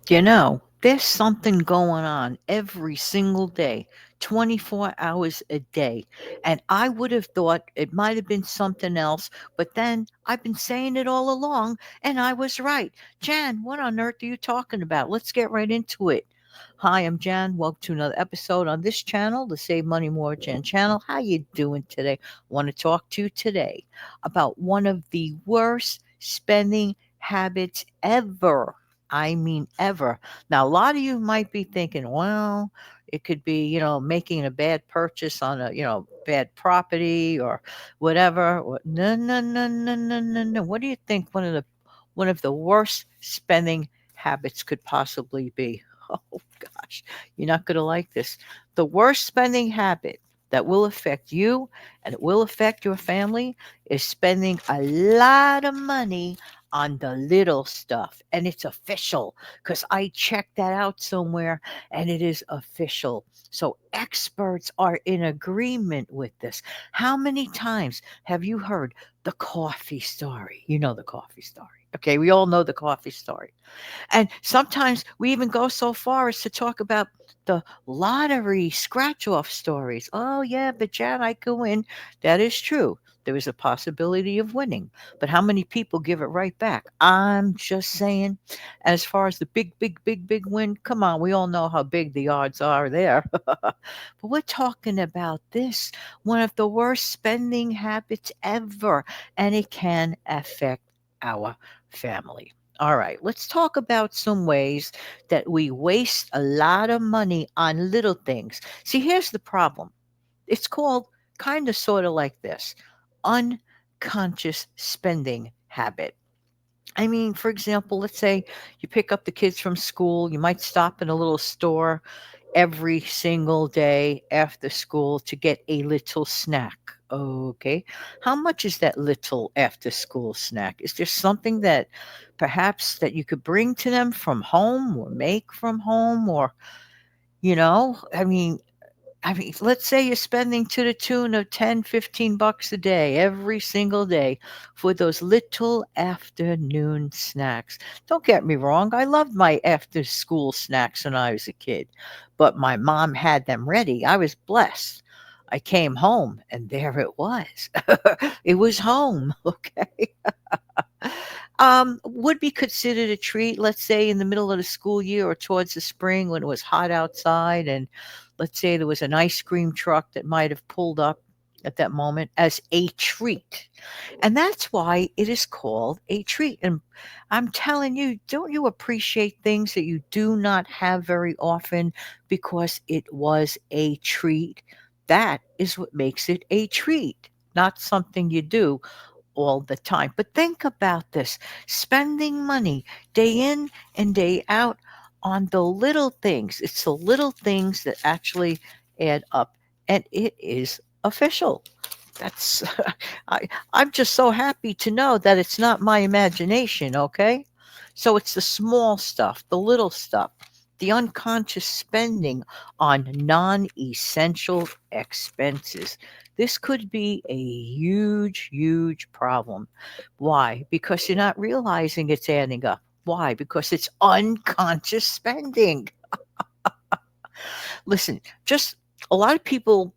There's something going on every single day, 24 hours a day. And I would have thought it might have been something else, but then I've been saying it all along and I was right. Jan, what on earth are you talking about? Let's get right into it. Hi, I'm Jan. Welcome to another episode on this channel, the Save Money More Jan channel. How you doing today? I want to talk to you today about one of the worst spending habits ever. I mean, ever. Now, a lot of you might be thinking, well, it could be, making a bad purchase on a, bad property or whatever. No, no, no, no, no, no, no. What do you think one of the worst spending habits could possibly be? Oh gosh, you're not going to like this. The worst spending habit that will affect you and it will affect your family is spending a lot of money on the little stuff. And it's official because I checked that out somewhere and it is official. So experts are in agreement with this. How many times have you heard the coffee story? You know the coffee story. Okay, we all know the coffee story. And sometimes we even go so far as to talk about the lottery scratch off stories. Oh, yeah, but Jan, I could win. That is true. There is a possibility of winning. But how many people give it right back? I'm just saying, as far as the big, big, big, big win, come on, we all know how big the odds are there. But we're talking about this, one of the worst spending habits ever, and it can affect our family. All right, let's talk about some ways that we waste a lot of money on little things. See, here's the problem. It's called kind of sort of like this unconscious spending habit. I mean, for example, let's say you pick up the kids from school, you might stop in a little store every single day after school to get a little snack. Okay. How much is that little after school snack? Is there something that perhaps that you could bring to them from home or make from home or, I mean, let's say you're spending to the tune of 10, $15 a day, every single day for those little afternoon snacks. Don't get me wrong, I loved my after school snacks when I was a kid, but my mom had them ready. I was blessed. I came home and there it was. It was home, okay? Would be considered a treat, let's say in the middle of the school year or towards the spring when it was hot outside, and let's say there was an ice cream truck that might have pulled up at that moment as a treat. And that's why it is called a treat. And I'm telling you, don't you appreciate things that you do not have very often because it was a treat? That is what makes it a treat, not something you do all the time. But think about this spending money day in and day out on the little things. It's the little things that actually add up, and it is official. That's, I'm just so happy to know that it's not my imagination, okay? So it's the small stuff, the little stuff, the unconscious spending on non essential expenses. This could be a huge, huge problem. Why? Because you're not realizing it's adding up. Why? Because it's unconscious spending. Listen, just a lot of people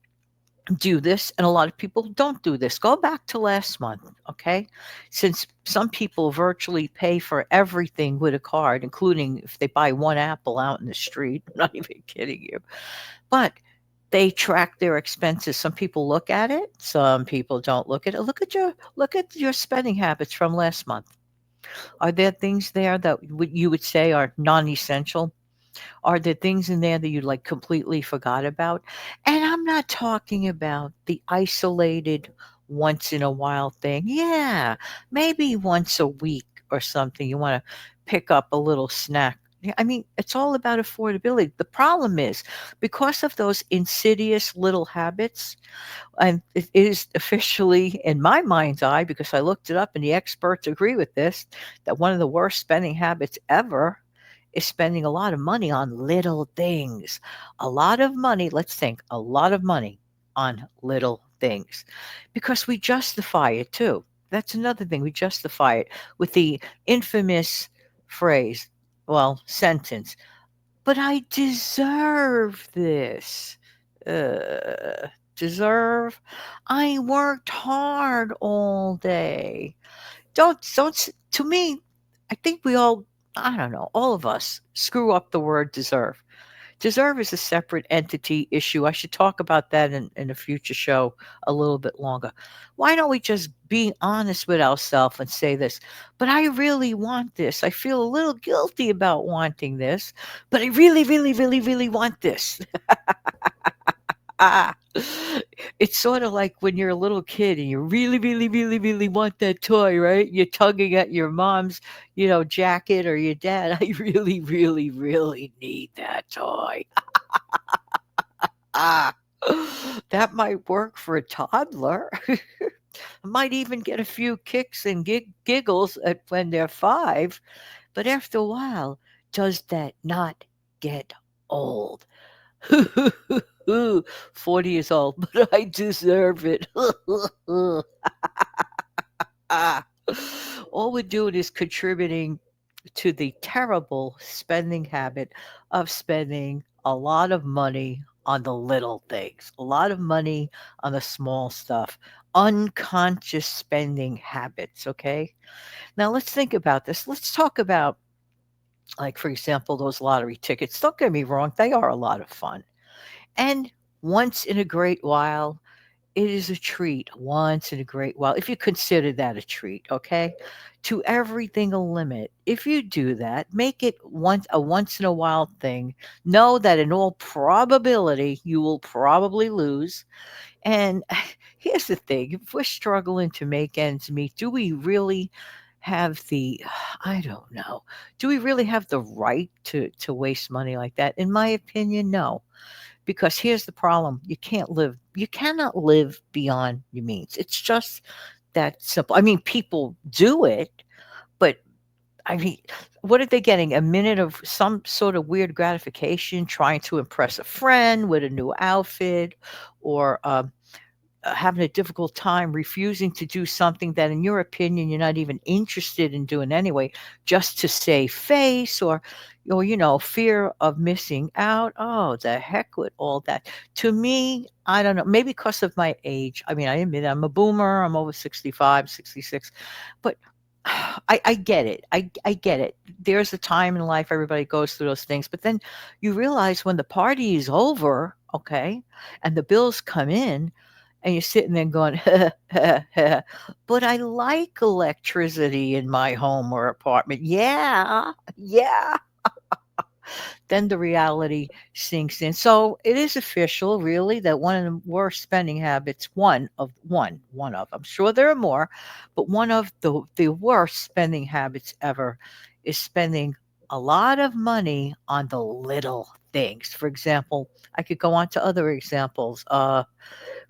do this and a lot of people don't do this. Go back to last month, okay? Since some people virtually pay for everything with a card, including if they buy one apple out in the street. I'm not even kidding you. But they track their expenses. Some people look at it, some people don't look at it. Look at your spending habits from last month. Are there things there that you would say are non-essential? Are there things in there that you like completely forgot about? And I'm not talking about the isolated once in a while thing. Yeah, maybe once a week or something you want to pick up a little snack. Yeah, I mean, it's all about affordability. The problem is because of those insidious little habits, and it is officially in my mind's eye, because I looked it up and the experts agree with this, that one of the worst spending habits ever is spending a lot of money on little things. A lot of money, let's think, a lot of money on little things because we justify it too. That's another thing. We justify it with the infamous phrase, well, sentence. But I deserve this. Deserve? I worked hard all day. To me, I think we all, I don't know, all of us screw up the word deserve. Deserve is a separate entity issue. I should talk about that in a future show a little bit longer. Why don't we just be honest with ourselves and say this? But I really want this. I feel a little guilty about wanting this, but I really, really, really, really want this. Ah, it's sort of like when you're a little kid and you really, really, really, really want that toy, right? You're tugging at your mom's, jacket or your dad. I really, really, really need that toy. Ah, that might work for a toddler. Might even get a few kicks and giggles at when they're 5, but after a while, does that not get old? 40 years old, but I deserve it. Ah. All we're doing is contributing to the terrible spending habit of spending a lot of money on the little things, a lot of money on the small stuff, unconscious spending habits. Okay. Now let's think about this. Let's talk about, like, for example, those lottery tickets. Don't get me wrong, they are a lot of fun. And once in a great while, it is a treat once in a great while, if you consider that a treat, okay? To everything a limit. If you do that, make it once in a while thing. Know that in all probability you will probably lose. And here's the thing, if we're struggling to make ends meet, do we really have the I don't know. Do we really have the right to waste money like that? In my opinion, no, because here's the problem, you cannot live beyond your means. It's just that simple. I mean, people do it, but I mean, what are they getting? A minute of some sort of weird gratification trying to impress a friend with a new outfit, or having a difficult time refusing to do something that, in your opinion, you're not even interested in doing anyway, just to save face, or fear of missing out. Oh, the heck with all that. To me, I don't know. Maybe because of my age. I mean, I admit I'm a boomer. I'm over 65, 66, but. I get it. I get it. There's a time in life everybody goes through those things, but then you realize when the party is over, okay, and the bills come in, and you're sitting there going, but I like electricity in my home or apartment. Yeah, yeah. Then the reality sinks in. So it is official, really, that one of the worst spending habits, I'm sure there are more, but one of the worst spending habits ever is spending a lot of money on the little things. For example, I could go on to other examples.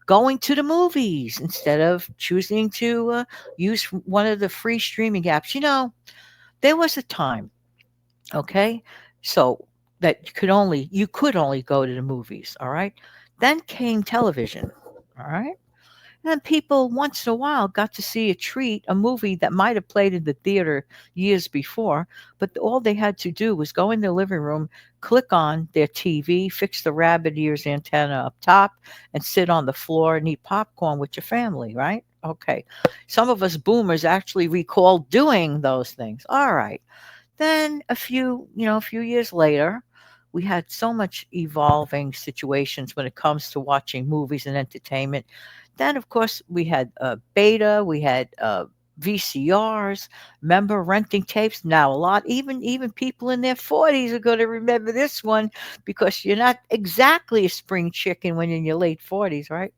Going to the movies instead of choosing to use one of the free streaming apps. There was a time, okay, so that you could only go to the movies. All right, then came television. All right. And people once in a while got to see a movie that might have played in the theater years before, but all they had to do was go in their living room, click on their TV, fix the rabbit ears antenna up top, and sit on the floor and eat popcorn with your family, right? Okay. Some of us boomers actually recall doing those things. All right. Then a few years later, we had so much evolving situations when it comes to watching movies and entertainment. Then, of course, we had beta, we had VCRs. Remember renting tapes? Now, a lot, even people in their 40s are going to remember this one, because you're not exactly a spring chicken when you're in your late 40s, right?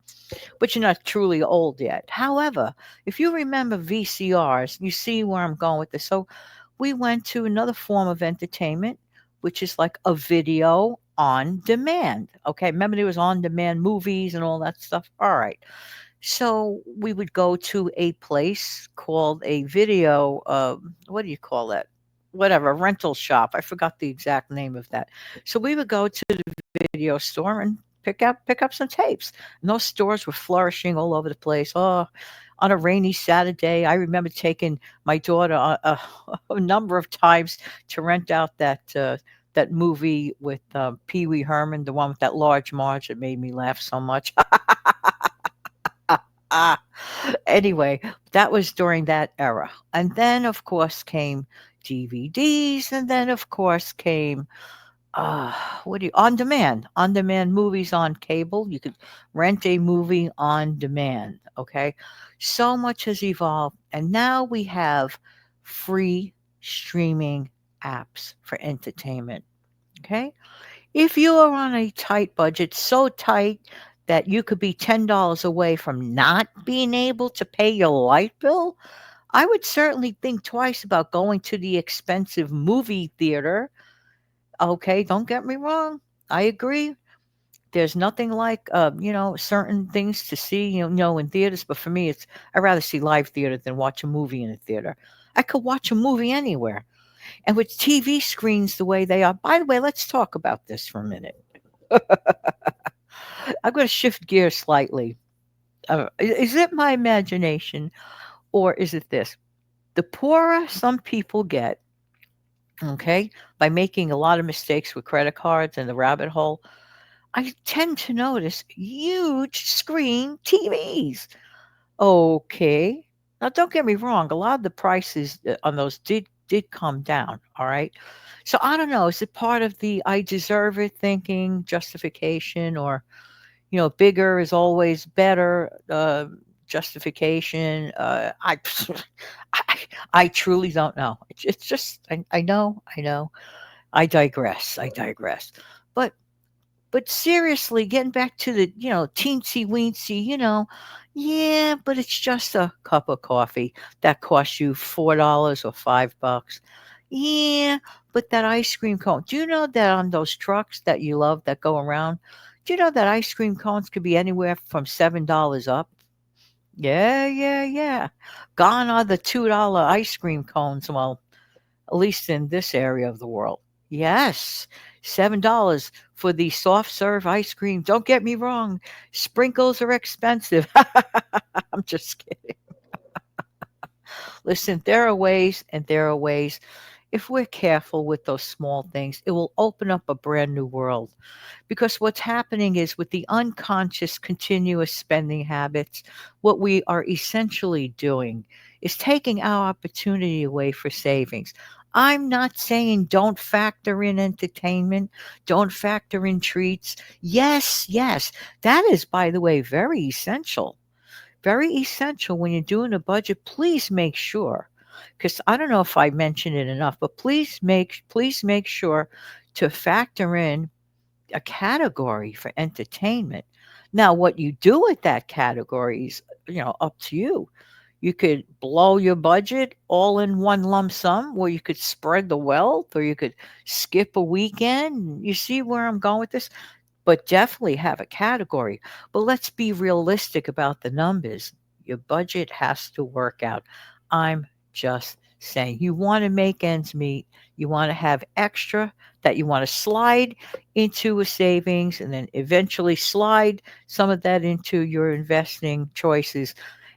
But you're not truly old yet. However, if you remember VCRs, you see where I'm going with this. So we went to another form of entertainment, which is like a video on demand. Okay, remember there was on demand movies and all that stuff. All right. So we would go to a place called a video, what do you call that? Whatever, rental shop. I forgot the exact name of that. So we would go to the video store and pick up some tapes. And those stores were flourishing all over the place. Oh, on a rainy Saturday. I remember taking my daughter a number of times to rent out that movie with Pee Wee Herman, the one with that large Marge that made me laugh so much. Ah, anyway, that was during that era. And then, of course, came DVDs, and then, of course, came uh, on demand movies on cable. You could rent a movie on demand. Okay, so much has evolved, and now we have free streaming apps for entertainment. Okay, if you are on a tight budget, so tight that you could be $10 away from not being able to pay your light bill, I would certainly think twice about going to the expensive movie theater. Okay, don't get me wrong. I agree. There's nothing like, certain things to see, in theaters. But for me, I'd rather see live theater than watch a movie in a theater. I could watch a movie anywhere. And with TV screens the way they are, by the way, let's talk about this for a minute. I'm going to shift gears slightly. Is it my imagination or is it this? The poorer some people get, okay, by making a lot of mistakes with credit cards and the rabbit hole, I tend to notice huge screen TVs. Okay. Now, don't get me wrong. A lot of the prices on those did come down. All right. So I don't know. Is it part of the I deserve it thinking justification, or bigger is always better justification? I, I truly don't know. It's just I know. I digress. I digress. But but seriously, getting back to the, teensy weensy, yeah, but it's just a cup of coffee that costs you $4 or $5. Yeah, but that ice cream cone. Do you know that on those trucks that you love that go around, do you know that ice cream cones could be anywhere from $7 up? Yeah, yeah, yeah. Gone are the $2 ice cream cones. Well, at least in this area of the world. Yes, $7 for the soft serve ice cream. Don't get me wrong, sprinkles are expensive. I'm just kidding. Listen, there are ways and there are ways. If we're careful with those small things, it will open up a brand new world. Because what's happening is with the unconscious continuous spending habits, what we are essentially doing is taking our opportunity away for savings. I'm not saying don't factor in entertainment, don't factor in treats. Yes, yes, that is, by the way, very essential. Very essential when you're doing a budget. Please make sure, because I don't know if I mentioned it enough, but please make sure to factor in a category for entertainment. Now, what you do with that category is, up to you. You could blow your budget all in one lump sum, or you could spread the wealth, or you could skip a weekend. You see where I'm going with this? But definitely have a category. But let's be realistic about the numbers. Your budget has to work out. I'm just saying, you want to make ends meet. You want to have extra that you want to slide into a savings and then eventually slide some of that into your investing choices.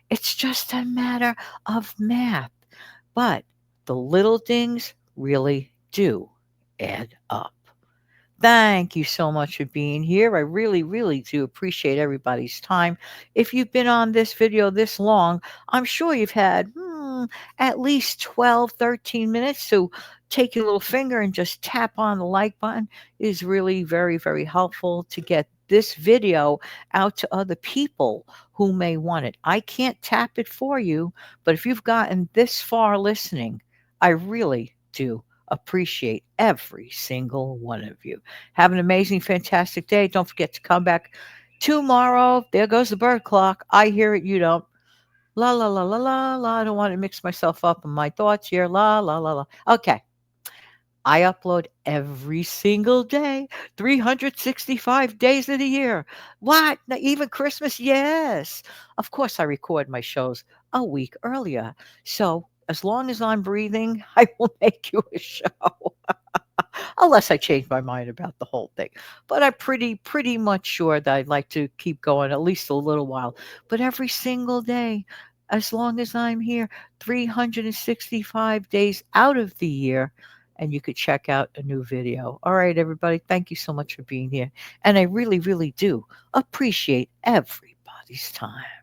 It's just a matter of math. But the little things really do add up. Thank you so much for being here. I really, really do appreciate everybody's time. If you've been on this video this long, I'm sure you've had at least 12, 13 minutes to take your little finger and just tap on the like button. It is really very, very helpful to get this video out to other people who may want it. I can't tap it for you, but if you've gotten this far listening, I really do appreciate every single one of you. Have an amazing, fantastic day. Don't forget to come back tomorrow. There goes the bird clock. I hear it, you don't. La la la la la la. I don't want to mix myself up in my thoughts here. La la la la. Okay. I upload every single day, 365 days of the year. What? Even Christmas? Yes. Of course, I record my shows a week earlier. So as long as I'm breathing, I will make you a show. Unless I change my mind about the whole thing. But I'm pretty much sure that I'd like to keep going at least a little while. But every single day, as long as I'm here, 365 days out of the year. And you could check out a new video. All right, everybody, thank you so much for being here. And I really, really do appreciate everybody's time.